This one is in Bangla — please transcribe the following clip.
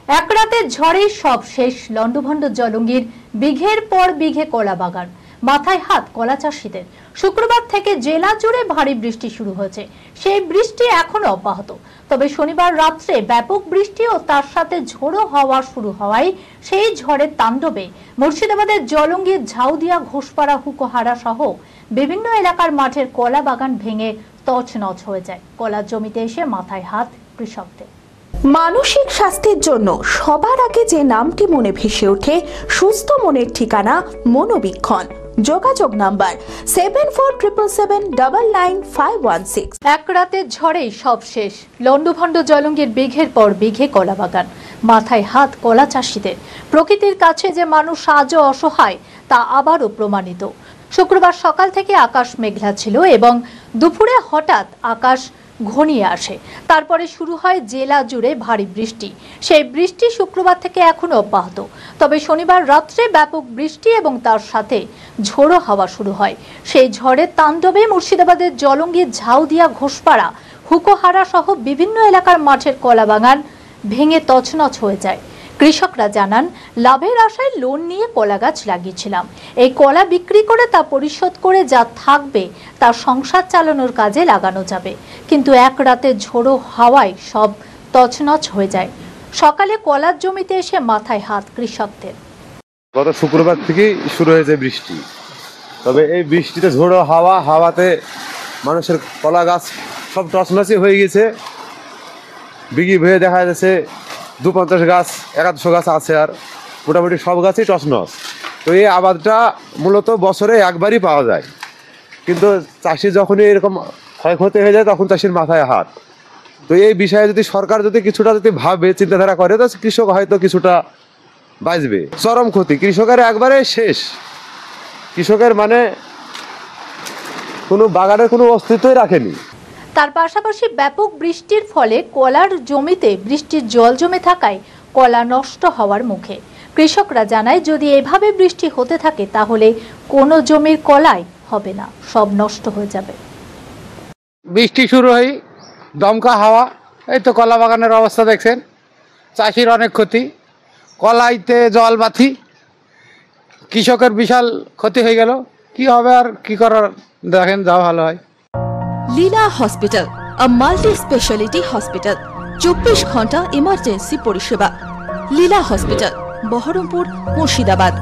এক রাতে ঝড়ে সব শেষ। লন্ডভন্ড জলঙ্গির বিঘের পর বিঘে কলা বাগান, মাথায় হাত কলা চাষীদের। শুক্রবার থেকে জেলা জুড়ে ভারী বৃষ্টি শুরু হয়েছে। সেই বৃষ্টি এখনো অব্যাহত। তবে শনিবার রাত্রে ব্যাপক বৃষ্টি ও তার সাথে ঝোড়ো হাওয়া শুরু হওয়ায় সেই ঝড়ের তাণ্ডবে মুর্শিদাবাদের জলঙ্গির ঝাউদিয়া, ঘোষপাড়া, হুকোহারা সহ বিভিন্ন এলাকার মাঠের কলা বাগান ভেঙে তছনছ হয়ে যায়। কলার জমিতে এসে মাথায় হাত কৃষকদের। মানসিক স্বাস্থ্যের জন্য সবার আগে যে নামটি মনে ভেসে ওঠে, সুস্থ মনের ঠিকানা মনোবীক্ষণ। যোগাযোগ নাম্বার 7477799516। এক রাতে ঝড়েই সব শেষ। লন্ডভন্ড জলঙ্গির বিঘের পর বিঘে কলা বাগান, মাথায় হাত কলা চাষীদের। প্রকৃতির কাছে যে মানুষ আজও অসহায় তা আবারও প্রমাণিত। শুক্রবার সকাল থেকে আকাশ মেঘলা ছিল এবং দুপুরে হঠাৎ আকাশ ঘনিয়ে আসে। তারপরে শুরু হয় জেলা জুড়ে ভারী বৃষ্টি। সেই বৃষ্টি শুক্রবার থেকে এখনো অব্যাহত। তবে শনিবার রাত্রে ব্যাপক বৃষ্টি এবং তার সাথে ঝোড়ো হাওয়া শুরু হয়। সেই ঝড়ের তাণ্ডবে মুর্শিদাবাদের জলঙ্গির ঝাউদিয়া, ঘোষপাড়া, হুকোহারা সহ বিভিন্ন এলাকার মাঠের কলা বাগান ভেঙে তছনছ হয়ে যায়। কৃষকরা জানান, লাভের আশায় লোন নিয়ে কলা গাছ লাগিয়েছিলাম। এই কলা বিক্রি করে তা পরিশোধ করে যা থাকবে তা সংসার চালানোর কাজে লাগানো যাবে। কিন্তু এক রাতে ঝোড়ো হাওয়ায় সব তছনছ হয়ে যায়। সকালে কলার জমিতে এসে মাথায় হাত কৃষকদের। গত শুক্রবার থেকেই শুরু হয়েছে বৃষ্টি। তবে এই বৃষ্টিতে ঝোড়ো হাওয়াতে মানুষের কলা গাছ সব তছনছই হয়ে গেছে। বিঘি ভেয়ে দেখা যাচ্ছে 250 গাছ, 150 গাছ আছে, আর মোটামুটি সব গাছই তছনছ। তো এই আবাদটা মূলত বছরে একবারই পাওয়া যায়, কিন্তু চাষি যখনই এরকম ক্ষয়ক্ষতি হয়ে যায় তখন চাষির মাথায় হাত। তো এই বিষয়ে যদি সরকার কিছুটা ভাবে, চিন্তাধারা করে, তো কৃষক হয়তো কিছুটা বাঁচবে। চরম ক্ষতি, কৃষকের একবারে শেষ। কৃষকের মানে কোনো বাগানের কোনো অস্তিত্বই রাখেনি। তার পাশাপাশি ব্যাপক বৃষ্টির ফলে কলার জমিতে বৃষ্টির জল জমে থাকায় কলা নষ্ট হওয়ার মুখে। কৃষকরা জানায়, যদি এভাবে বৃষ্টি হতে থাকে তাহলে কোনো জমির কলাই হবে না, সব নষ্ট হয়ে যাবে। বৃষ্টি শুরু হয়, দমকা হাওয়া, এই তো কলা বাগানের অবস্থা দেখছেন। চাষির অনেক ক্ষতি, কলাইতে জল বাথি, কৃষকের বিশাল ক্ষতি হয়ে গেল। কি হবে আর কি করার, দেখেন যা ভালো হয়। লীলা হসপিটাল, a multi-speciality hospital, 24 ঘন্টা ইমার্জেন্সি পরিষেবা। লীলা হসপিটাল, বহরমপুর, মুর্শিদাবাদ।